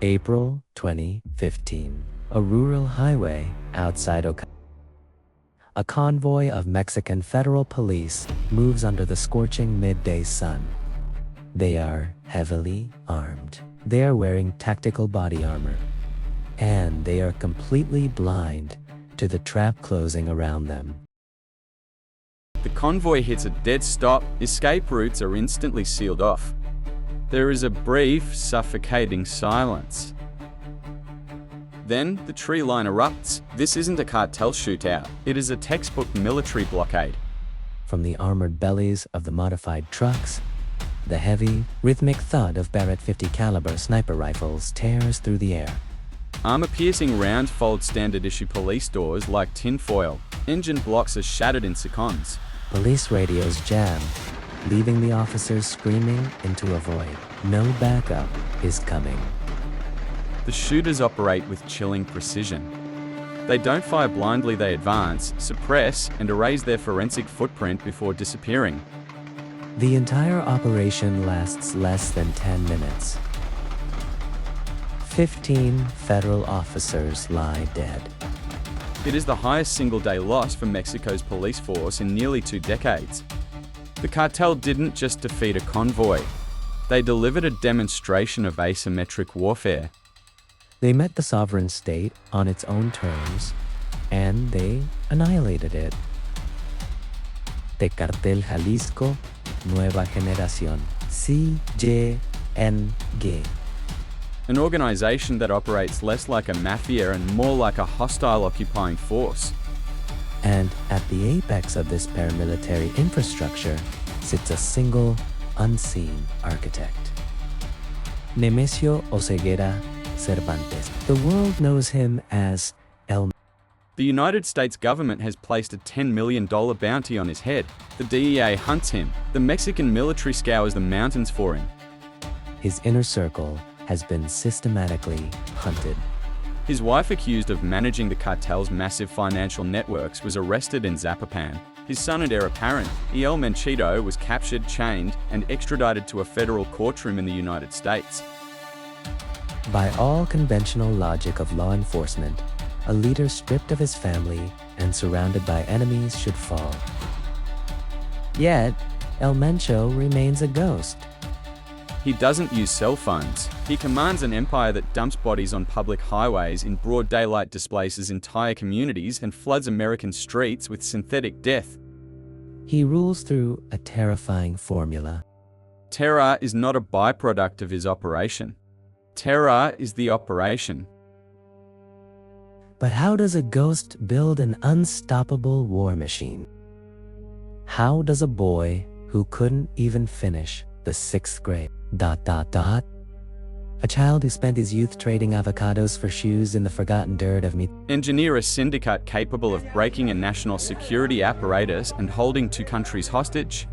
April 2015. A rural highway outside Ocala. A convoy of Mexican federal police moves under the scorching midday sun. They are heavily armed. They are wearing tactical body armor. And they are completely blind to the trap closing around them. The convoy hits a dead stop. Escape routes are instantly sealed off. There is a brief, suffocating silence. Then, the tree line erupts. This isn't a cartel shootout. It is a textbook military blockade. From the armored bellies of the modified trucks, the heavy, rhythmic thud of Barrett 50 caliber sniper rifles tears through the air. Armor-piercing rounds fold standard-issue police doors like tinfoil. Engine blocks are shattered in seconds. Police radios jam, leaving the officers screaming into a void. No backup is coming. The shooters operate with chilling precision. They don't fire blindly, they advance, suppress, and erase their forensic footprint before disappearing. The entire operation lasts less than 10 minutes. 15 federal officers lie dead. It is the highest single-day loss for Mexico's police force in nearly 2 decades. The cartel didn't just defeat a convoy. They delivered a demonstration of asymmetric warfare. They met the sovereign state on its own terms, and they annihilated it. The Cartel Jalisco Nueva Generación, CJNG. An organization that operates less like a mafia and more like a hostile occupying force. And at the apex of this paramilitary infrastructure sits a single, unseen architect. Nemesio Oseguera Cervantes. The world knows him as The United States government has placed a $10 million bounty on his head. The DEA hunts him. The Mexican military scours the mountains for him. His inner circle has been systematically hunted. His wife, accused of managing the cartel's massive financial networks, was arrested in Zapopan. His son and heir apparent, El Mencho, was captured, chained, and extradited to a federal courtroom in the United States. By all conventional logic of law enforcement, a leader stripped of his family and surrounded by enemies should fall. Yet, El Mencho remains a ghost. He doesn't use cell phones. He commands an empire that dumps bodies on public highways in broad daylight, displaces entire communities, and floods American streets with synthetic death. He rules through a terrifying formula. Terror is not a byproduct of his operation. Terror is the operation. But how does a ghost build an unstoppable war machine? How does a boy who couldn't even finish the 6th grade ... A child who spent his youth trading avocados for shoes in the forgotten dirt of engineer a syndicate capable of breaking a national security apparatus and holding 2 countries hostage?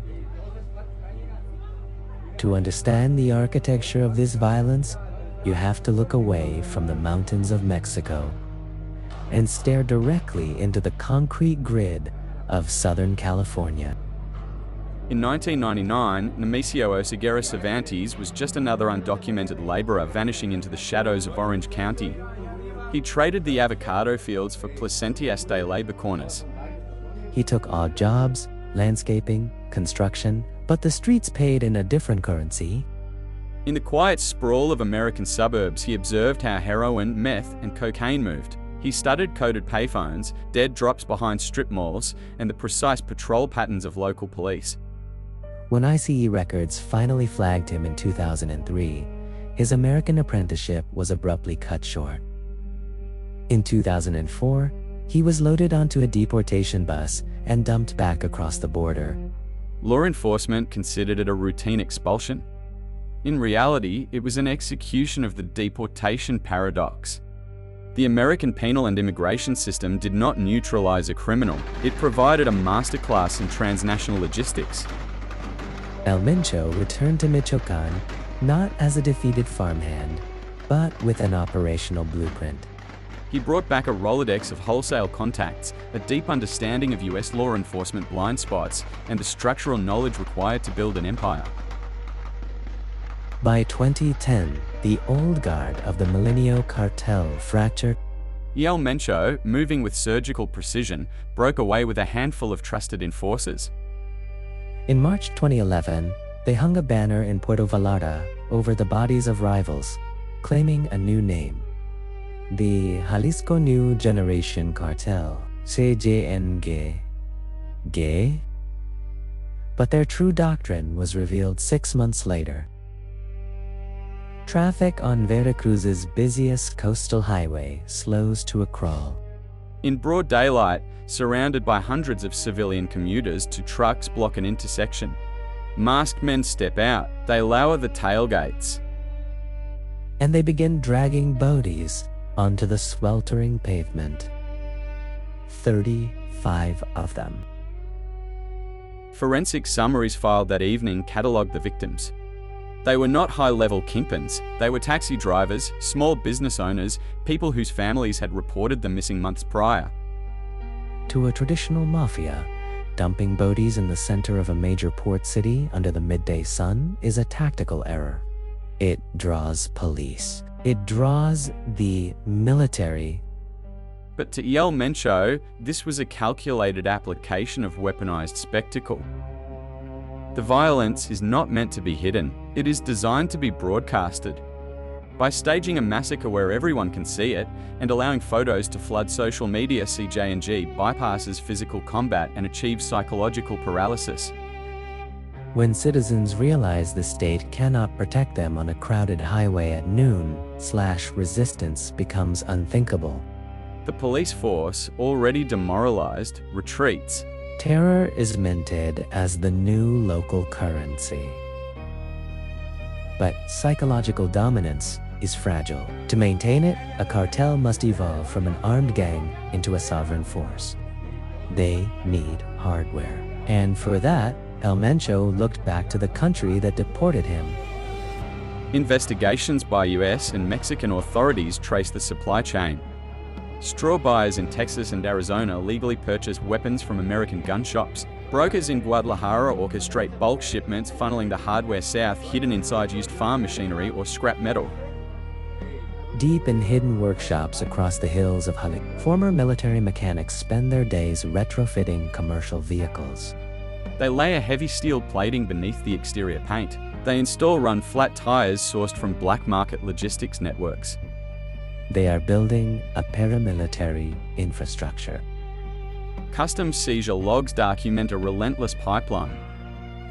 To understand the architecture of this violence, you have to look away from the mountains of Mexico and stare directly into the concrete grid of Southern California. In 1999, Nemesio Oseguera Cervantes was just another undocumented laborer vanishing into the shadows of Orange County. He traded the avocado fields for Placentias de labor corners. He took odd jobs, landscaping, construction, but the streets paid in a different currency. In the quiet sprawl of American suburbs, he observed how heroin, meth, and cocaine moved. He studied coded payphones, dead drops behind strip malls, and the precise patrol patterns of local police. When ICE records finally flagged him in 2003, his American apprenticeship was abruptly cut short. In 2004, he was loaded onto a deportation bus and dumped back across the border. Law enforcement considered it a routine expulsion. In reality, it was an execution of the deportation paradox. The American penal and immigration system did not neutralize a criminal. It provided a masterclass in transnational logistics. El Mencho returned to Michoacan not as a defeated farmhand, but with an operational blueprint. He brought back a Rolodex of wholesale contacts, a deep understanding of US law enforcement blind spots, and the structural knowledge required to build an empire. By 2010, The old guard of the Mencho cartel fractured. Mencho, moving with surgical precision, broke away with a handful of trusted enforcers. In March 2011, they hung a banner in Puerto Vallarta over the bodies of rivals, claiming a new name: the Jalisco New Generation Cartel, CJNG. Gay? But their true doctrine was revealed 6 months later. Traffic on Veracruz's busiest coastal highway slows to a crawl. In broad daylight, surrounded by hundreds of civilian commuters, two trucks block an intersection. Masked men step out. They lower the tailgates. And they begin dragging bodies onto the sweltering pavement. 35 of them. Forensic summaries filed that evening catalogued the victims. They were not high-level kingpins. They were taxi drivers, small business owners, people whose families had reported them missing months prior. To a traditional mafia, dumping bodies in the center of a major port city under the midday sun is a tactical error. It draws police. It draws the military. But to Mencho, this was a calculated application of weaponized spectacle. The violence is not meant to be hidden. It is designed to be broadcasted. By staging a massacre where everyone can see it and allowing photos to flood social media, CJNG bypasses physical combat and achieves psychological paralysis. When citizens realize the state cannot protect them on a crowded highway at noon, resistance becomes unthinkable. The police force, already demoralized, retreats. Terror is minted as the new local currency. But psychological dominance is fragile. To maintain it, a cartel must evolve from an armed gang into a sovereign force. They need hardware. And for that, Mencho looked back to the country that deported him. Investigations by US and Mexican authorities trace the supply chain. Straw buyers in Texas and Arizona legally purchase weapons from American gun shops. Brokers in Guadalajara orchestrate bulk shipments, funneling the hardware south, hidden inside used farm machinery or scrap metal. Deep in hidden workshops across the hills of Jalisco, former military mechanics spend their days retrofitting commercial vehicles. They lay a heavy steel plating beneath the exterior paint. They install run-flat tires sourced from black market logistics networks. They are building a paramilitary infrastructure. Customs seizure logs document a relentless pipeline.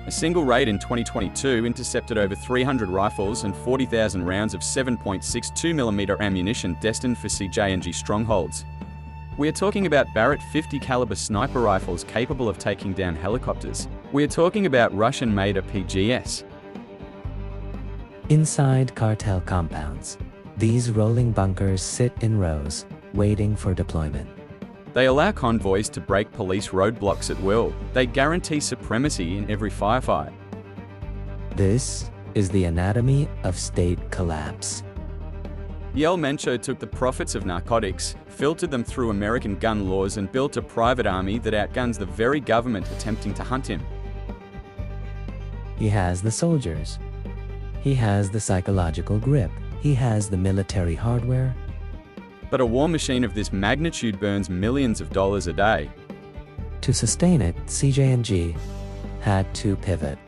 A single raid in 2022 intercepted over 300 rifles and 40,000 rounds of 7.62mm ammunition destined for CJNG strongholds. We are talking about Barrett 50 caliber sniper rifles capable of taking down helicopters. We are talking about Russian-made RPGs. Inside cartel compounds, these rolling bunkers sit in rows, waiting for deployment. They allow convoys to break police roadblocks at will. They guarantee supremacy in every firefight. This is the anatomy of state collapse. Mencho took the profits of narcotics, filtered them through American gun laws, and built a private army that outguns the very government attempting to hunt him. He has the soldiers. He has the psychological grip. He has the military hardware. But a war machine of this magnitude burns millions of dollars a day. To sustain it, CJNG had to pivot.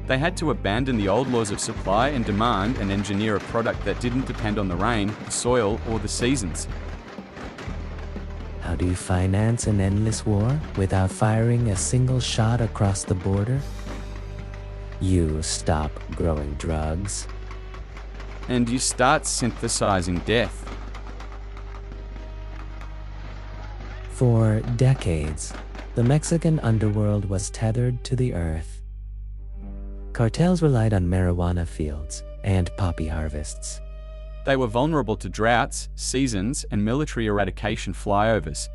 They had to abandon the old laws of supply and demand and engineer a product that didn't depend on the rain, the soil, or the seasons. How do you finance an endless war without firing a single shot across the border? You stop growing drugs. And you start synthesizing death. For decades, the Mexican underworld was tethered to the earth. Cartels relied on marijuana fields and poppy harvests. They were vulnerable to droughts, seasons, and military eradication flyovers.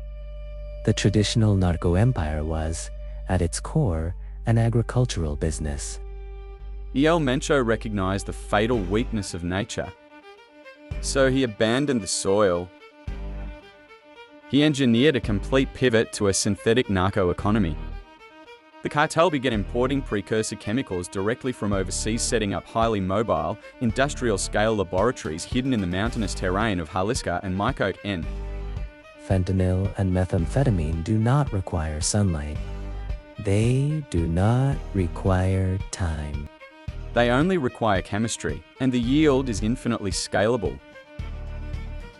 The traditional narco empire was, at its core, an agricultural business. Mencho recognized the fatal weakness of nature. So he abandoned the soil. He engineered a complete pivot to a synthetic narco economy. The cartel began importing precursor chemicals directly from overseas, setting up highly mobile, industrial-scale laboratories hidden in the mountainous terrain of Jalisco and Michoacán. Fentanyl and methamphetamine do not require sunlight. They do not require time. They only require chemistry, and the yield is infinitely scalable.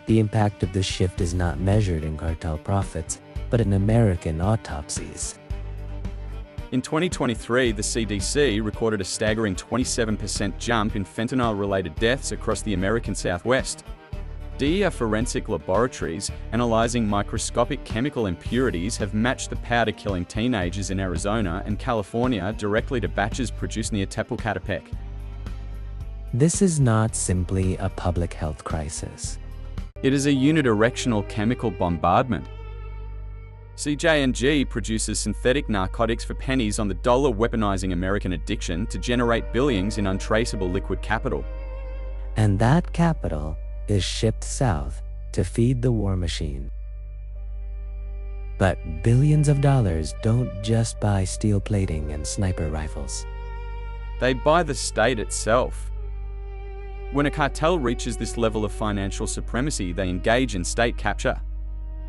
The impact of this shift is not measured in cartel profits, but in American autopsies. In 2023, the CDC recorded a staggering 27% jump in fentanyl-related deaths across the American Southwest. DEA forensic laboratories analyzing microscopic chemical impurities have matched the powder killing teenagers in Arizona and California directly to batches produced near Tepalcatepec. This is not simply a public health crisis. It is a unidirectional chemical bombardment. CJNG produces synthetic narcotics for pennies on the dollar, weaponizing American addiction to generate billions in untraceable liquid capital. And that capital is shipped south to feed the war machine. But billions of dollars don't just buy steel plating and sniper rifles. They buy the state itself. When a cartel reaches this level of financial supremacy, they engage in state capture.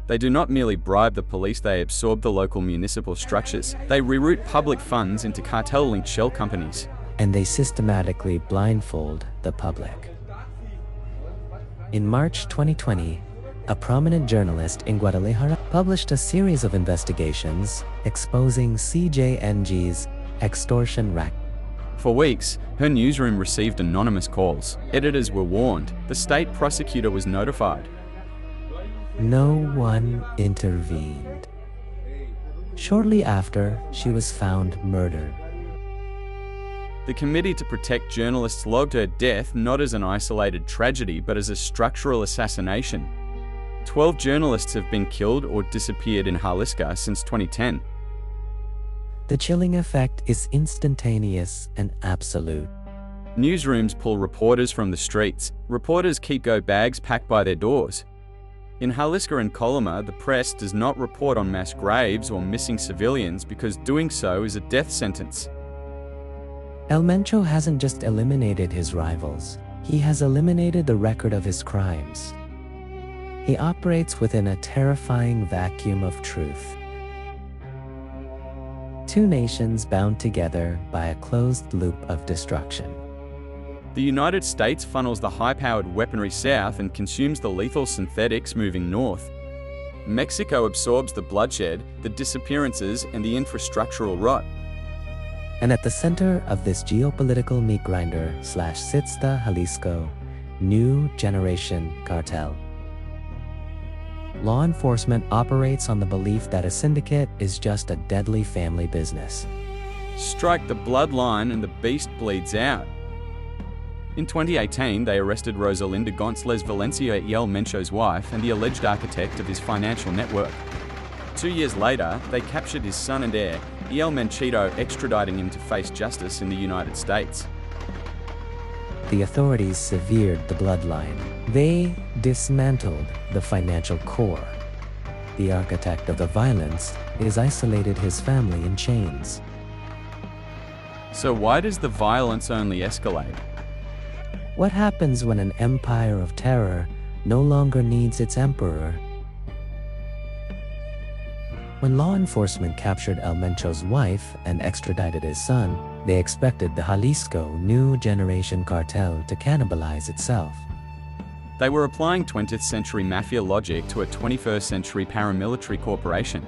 They do not merely bribe the police, they absorb the local municipal structures. They reroute public funds into cartel-linked shell companies. And they systematically blindfold the public. In March 2020, a prominent journalist in Guadalajara published a series of investigations exposing CJNG's extortion racket. For weeks, her newsroom received anonymous calls. Editors were warned. The state prosecutor was notified. No one intervened. Shortly after, she was found murdered. The Committee to Protect Journalists logged her death not as an isolated tragedy, but as a structural assassination. 12 journalists have been killed or disappeared in Jalisco since 2010. The chilling effect is instantaneous and absolute. Newsrooms pull reporters from the streets. Reporters keep go bags packed by their doors. In Jalisco and Colima, the press does not report on mass graves or missing civilians because doing so is a death sentence. El Mencho hasn't just eliminated his rivals, he has eliminated the record of his crimes. He operates within a terrifying vacuum of truth. Two nations bound together by a closed loop of destruction. The United States funnels the high-powered weaponry south and consumes the lethal synthetics moving north. Mexico absorbs the bloodshed, the disappearances, and the infrastructural rot. And at the center of this geopolitical meat grinder sits the Jalisco New Generation Cartel. Law enforcement operates on the belief that a syndicate is just a deadly family business. Strike the bloodline and the beast bleeds out. In 2018, they arrested Rosalinda González Valencia, El Mencho's wife and the alleged architect of his financial network. 2 years later, they captured his son and heir, El Menchito, extraditing him to face justice in the United States. The authorities severed the bloodline. They dismantled the financial core. The architect of the violence is isolated his family in chains. So why does the violence only escalate? What happens when an empire of terror no longer needs its emperor? When law enforcement captured El Mencho's wife and extradited his son, they expected the Jalisco New Generation Cartel to cannibalize itself. They were applying 20th century mafia logic to a 21st century paramilitary corporation.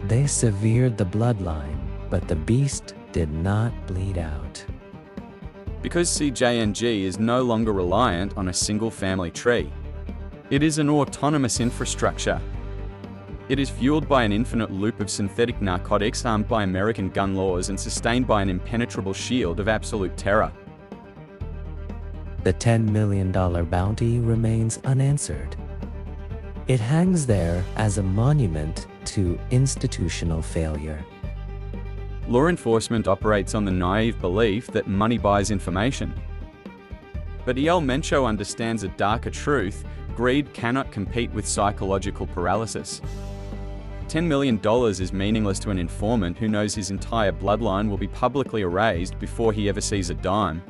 They severed the bloodline, but the beast did not bleed out. Because CJNG is no longer reliant on a single family tree. It is an autonomous infrastructure. It is fueled by an infinite loop of synthetic narcotics armed by American gun laws and sustained by an impenetrable shield of absolute terror. The $10 million bounty remains unanswered. It hangs there as a monument to institutional failure. Law enforcement operates on the naive belief that money buys information. But El Mencho understands a darker truth: greed cannot compete with psychological paralysis. $10 million is meaningless to an informant who knows his entire bloodline will be publicly erased before he ever sees a dime.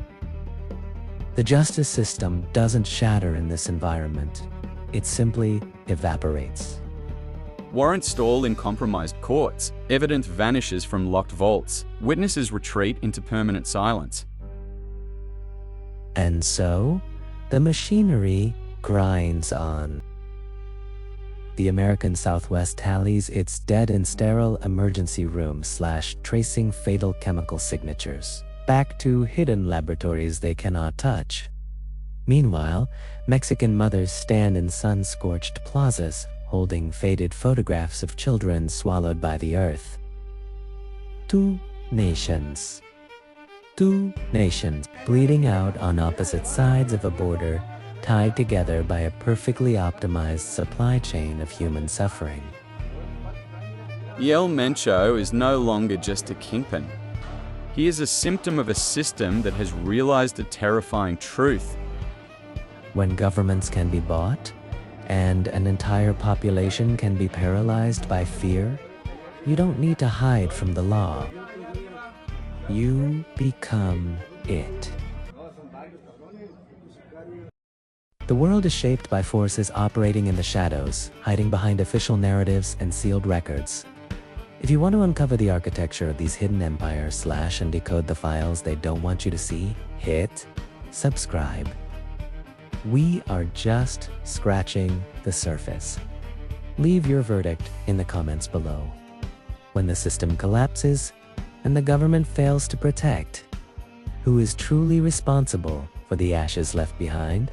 The justice system doesn't shatter in this environment. It simply evaporates. Warrants stall in compromised courts, evidence vanishes from locked vaults, witnesses retreat into permanent silence. And so, the machinery grinds on. The American Southwest tallies its dead and sterile emergency room / tracing fatal chemical signatures back to hidden laboratories they cannot touch. Meanwhile, Mexican mothers stand in sun-scorched plazas holding faded photographs of children swallowed by the earth. Two nations bleeding out on opposite sides of a border, tied together by a perfectly optimized supply chain of human suffering. El Mencho is no longer just a kingpin. He is a symptom of a system that has realized a terrifying truth. When governments can be bought, and an entire population can be paralyzed by fear, you don't need to hide from the law. You become it. The world is shaped by forces operating in the shadows, hiding behind official narratives and sealed records. If you want to uncover the architecture of these hidden empires / and decode the files they don't want you to see, hit subscribe. We are just scratching the surface. Leave your verdict in the comments below. When the system collapses and the government fails to protect, who is truly responsible for the ashes left behind?